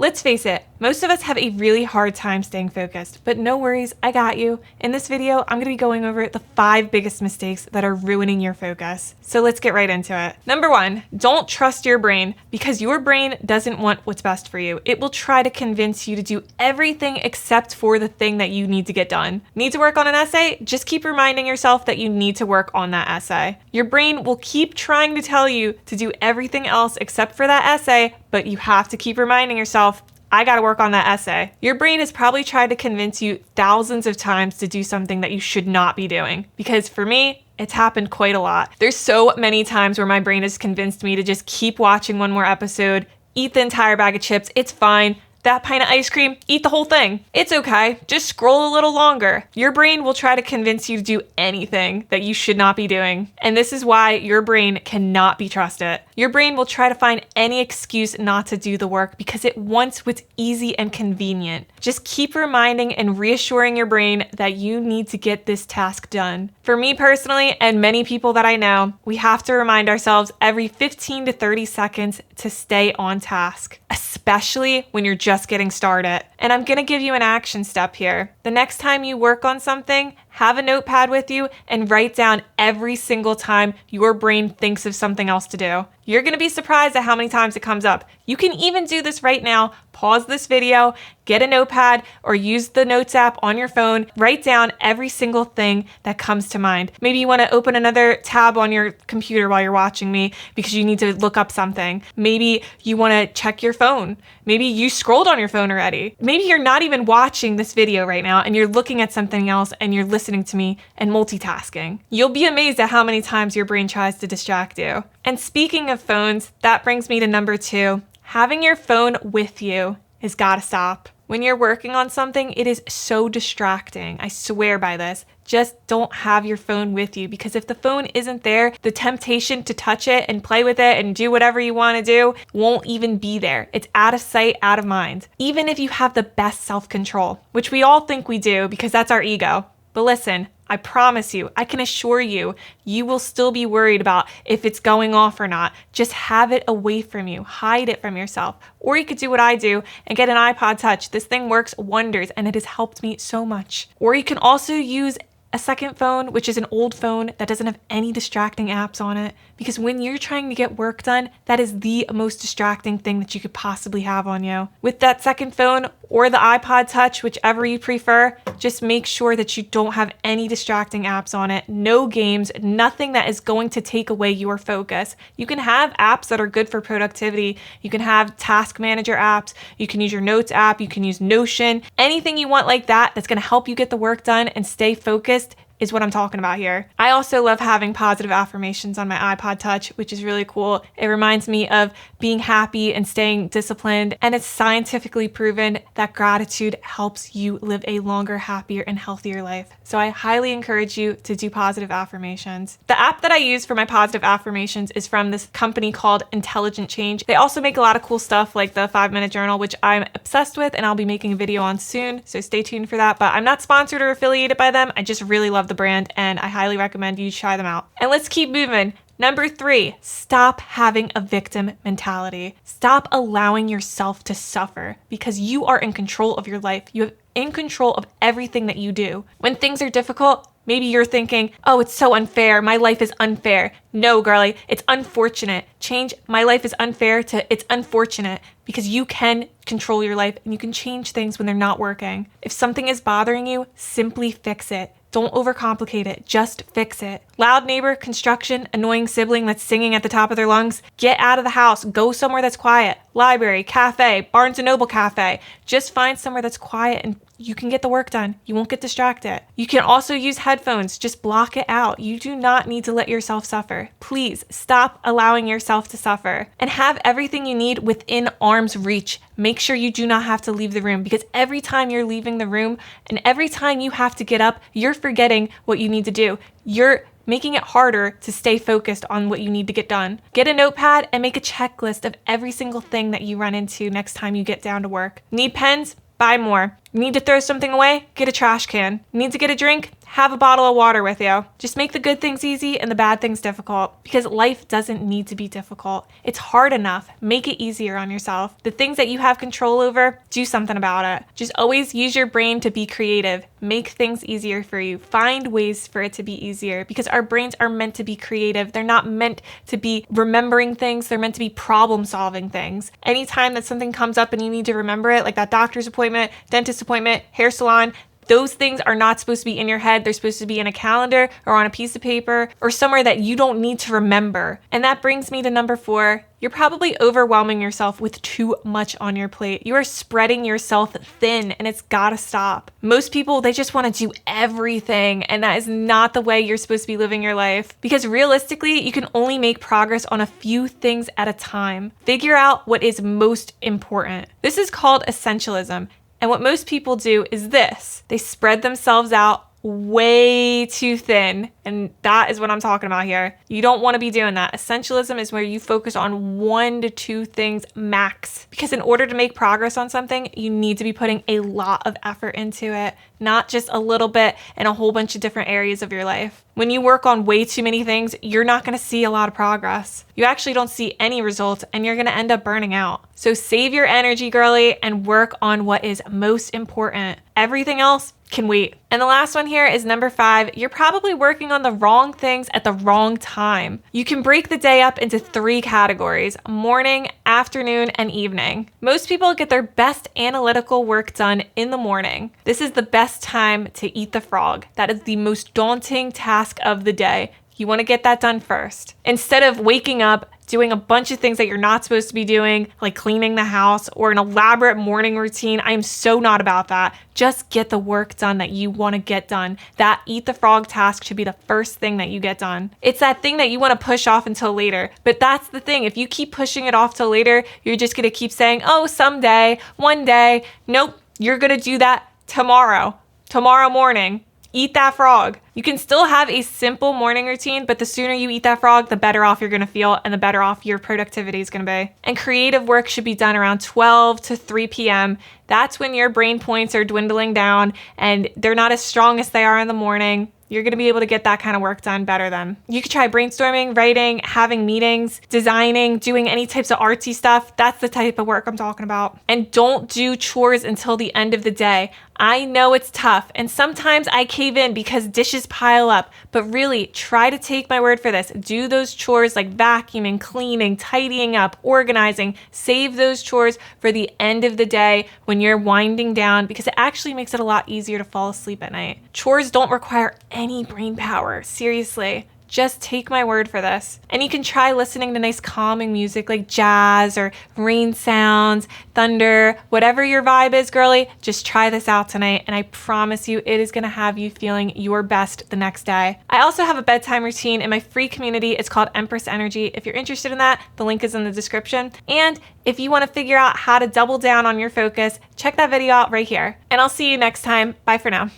Let's face it, most of us have a really hard time staying focused, but no worries, I got you. In this video, I'm gonna be going over the 5 biggest mistakes that are ruining your focus. So let's get right into it. Number 1, don't trust your brain, because your brain doesn't want what's best for you. It will try to convince you to do everything except for the thing that you need to get done. Need to work on an essay? Just keep reminding yourself that you need to work on that essay. Your brain will keep trying to tell you to do everything else except for that essay, but you have to keep reminding yourself, I gotta work on that essay. Your brain has probably tried to convince you thousands of times to do something that you should not be doing. Because for me, it's happened quite a lot. There's so many times where my brain has convinced me to just keep watching one more episode, eat the entire bag of chips, it's fine. That pint of ice cream, eat the whole thing. It's okay, just scroll a little longer. Your brain will try to convince you to do anything that you should not be doing. And this is why your brain cannot be trusted. Your brain will try to find any excuse not to do the work because it wants what's easy and convenient. Just keep reminding and reassuring your brain that you need to get this task done. For me personally, and many people that I know, we have to remind ourselves every 15 to 30 seconds to stay on task, especially when you're just getting started. And I'm gonna give you an action step here. The next time you work on something, have a notepad with you and write down every single time your brain thinks of something else to do. You're gonna be surprised at how many times it comes up. You can even do this right now. Pause this video, get a notepad, or use the notes app on your phone. Write down every single thing that comes to mind. Maybe you wanna open another tab on your computer while you're watching me because you need to look up something. Maybe you wanna check your phone. Maybe you scrolled on your phone already. Maybe you're not even watching this video right now and you're looking at something else and you're listening to me and multitasking. You'll be amazed at how many times your brain tries to distract you. And speaking of phones, that brings me to number 2. Having your phone with you has gotta stop. When you're working on something, it is so distracting. I swear by this. Just don't have your phone with you, because if the phone isn't there, the temptation to touch it and play with it and do whatever you want to do won't even be there. It's out of sight, out of mind. Even if you have the best self-control, which we all think we do because that's our ego. But listen, I promise you, I can assure you, you will still be worried about if it's going off or not. Just have it away from you. Hide it from yourself. Or you could do what I do and get an iPod Touch. This thing works wonders and it has helped me so much. Or you can also use a second phone, which is an old phone that doesn't have any distracting apps on it. Because when you're trying to get work done, that is the most distracting thing that you could possibly have on you. With that second phone or the iPod Touch, whichever you prefer, just make sure that you don't have any distracting apps on it. No games, nothing that is going to take away your focus. You can have apps that are good for productivity. You can have task manager apps. You can use your notes app. You can use Notion. Anything you want like that that's going to help you get the work done and stay focused is what I'm talking about here. I also love having positive affirmations on my iPod Touch, which is really cool. It reminds me of being happy and staying disciplined, and it's scientifically proven that gratitude helps you live a longer, happier, and healthier life. So I highly encourage you to do positive affirmations. The app that I use for my positive affirmations is from this company called Intelligent Change. They also make a lot of cool stuff like the 5-minute journal, which I'm obsessed with and I'll be making a video on soon, so stay tuned for that. But I'm not sponsored or affiliated by them. I just really love the brand and I highly recommend you try them out. And let's keep moving. Number 3, stop having a victim mentality. Stop allowing yourself to suffer because you are in control of your life. You are in control of everything that you do. When things are difficult, maybe you're thinking, oh, it's so unfair. My life is unfair. No, girlie, it's unfortunate. Change my life is unfair to it's unfortunate, because you can control your life and you can change things when they're not working. If something is bothering you, simply fix it. Don't overcomplicate it, just fix it. Loud neighbor, construction, annoying sibling that's singing at the top of their lungs, get out of the house, go somewhere that's quiet. Library, cafe, Barnes & Noble cafe. Just find somewhere that's quiet and you can get the work done. You won't get distracted. You can also use headphones, just block it out. You do not need to let yourself suffer. Please stop allowing yourself to suffer and have everything you need within arm's reach. Make sure you do not have to leave the room, because every time you're leaving the room and every time you have to get up, you're forgetting what you need to do. You're making it harder to stay focused on what you need to get done. Get a notepad and make a checklist of every single thing that you run into next time you get down to work. Need pens? Buy more. Need to throw something away? Get a trash can. Need to get a drink? have a bottle of water with you. Just make the good things easy and the bad things difficult, because life doesn't need to be difficult. It's hard enough. Make it easier on yourself. The things that you have control over, do something about it. Just always use your brain to be creative. Make things easier for you. Find ways for it to be easier, because our brains are meant to be creative. They're not meant to be remembering things. They're meant to be problem solving things. Anytime that something comes up and you need to remember it, like that doctor's appointment, dentist appointment, hair salon, those things are not supposed to be in your head. They're supposed to be in a calendar or on a piece of paper or somewhere that you don't need to remember. And that brings me to number 4. You're probably overwhelming yourself with too much on your plate. You are spreading yourself thin, and it's gotta stop. Most people, they just want to do everything, and that is not the way you're supposed to be living your life. Because realistically, you can only make progress on a few things at a time. Figure out what is most important. This is called essentialism. And what most people do is this. They spread themselves out way too thin. And that is what I'm talking about here. You don't want to be doing that. Essentialism is where you focus on 1 to 2 things max. Because in order to make progress on something, you need to be putting a lot of effort into it, not just a little bit in a whole bunch of different areas of your life. When you work on way too many things, you're not going to see a lot of progress. You actually don't see any results, and you're going to end up burning out. So save your energy, girly, and work on what is most important. Everything else can wait. And the last one here is number 5. You're probably working on the wrong things at the wrong time. You can break the day up into 3 categories: morning, afternoon, and evening. Most people get their best analytical work done in the morning. This is the best time to eat the frog. That is the most daunting task of the day. You want to get that done first. Instead of waking up, doing a bunch of things that you're not supposed to be doing, like cleaning the house or an elaborate morning routine. I am so not about that. Just get the work done that you want to get done. That eat the frog task should be the first thing that you get done. It's that thing that you want to push off until later. But that's the thing. If you keep pushing it off till later, you're just going to keep saying, oh, someday, one day. Nope, you're going to do that tomorrow morning. Eat that frog. You can still have a simple morning routine, but the sooner you eat that frog, the better off you're going to feel and the better off your productivity is going to be. And creative work should be done around 12 to 3 p.m. That's when your brain points are dwindling down and they're not as strong as they are in the morning. You're going to be able to get that kind of work done better then. You could try brainstorming, writing, having meetings, designing, doing any types of artsy stuff. That's the type of work I'm talking about. And don't do chores until the end of the day. I know it's tough, and sometimes I cave in because dishes pile up, but really try to take my word for this. Do those chores like vacuuming, cleaning, tidying up, organizing. Save those chores for the end of the day when you're winding down, because it actually makes it a lot easier to fall asleep at night. Chores don't require any brain power, seriously. Just take my word for this. And you can try listening to nice calming music like jazz or rain sounds, thunder, whatever your vibe is, girly. Just try this out tonight, and I promise you it is going to have you feeling your best the next day. I also have a bedtime routine in my free community. It's called Empress Energy. If you're interested in that, the link is in the description. And if you want to figure out how to double down on your focus, check that video out right here. And I'll see you next time. Bye for now.